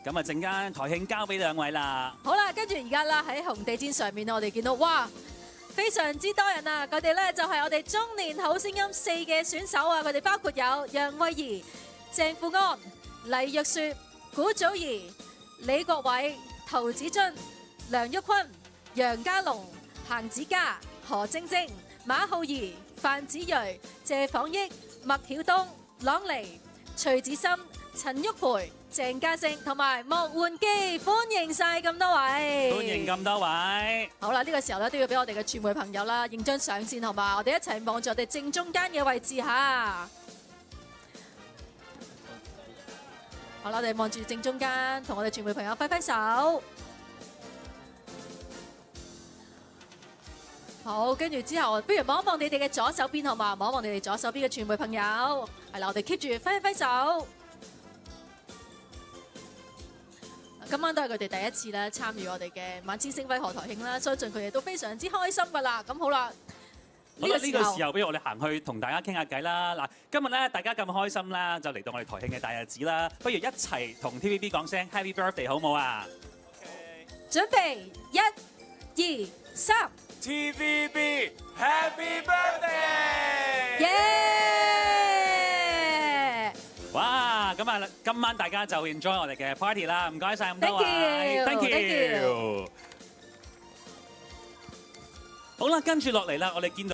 咁啊，陣間台慶交俾兩位啦。好啦，跟住而家啦喺紅地毯上面，我哋見到哇，非常之多人啊！佢哋咧就係我哋中年好聲音4嘅選手啊！佢哋包括有楊慧儀、鄭富安、黎若雪、古祖兒、李國偉、陶子津、梁旭坤、楊家龍、彭子嘉、何晶晶、馬浩兒、范子睿、謝訪益、麥曉東、朗妮、徐子森、陳旭培、鄭家勝同埋莫煥基，歡迎晒咁多位！歡迎咁多位。好啦，呢個時候咧都要俾我哋嘅傳媒朋友啦影張相先，好嘛？我哋一齊望住我哋正中間嘅位置嚇。好啦，我哋望住正中間，同我哋傳媒朋友揮揮手。好，跟住之後，不如望一望你哋嘅左手邊，好嘛？望一望你哋左手邊嘅傳媒朋友。係啦，我哋 keep 住揮一揮手。今晚都係佢哋第一次咧參與我哋嘅萬千星輝賀台慶啦，相信佢哋都非常之開心㗎啦。咁好啦，好啦，呢個時候，不如我哋行去同大家傾下偈啦。嗱，今日咧大家咁開心啦，就嚟到我哋台慶嘅大日子啦。不如一齊同 TVB 講聲 Happy Birthday 好唔好啊？準備1、2、3。TVB Happy Birthday！耶！哇！咁啊，今晚大家就 enjoy 我哋嘅 party 啦。唔該晒咁多位 Thank you， ，Thank you。好啦，跟住落嚟啦，我哋見到。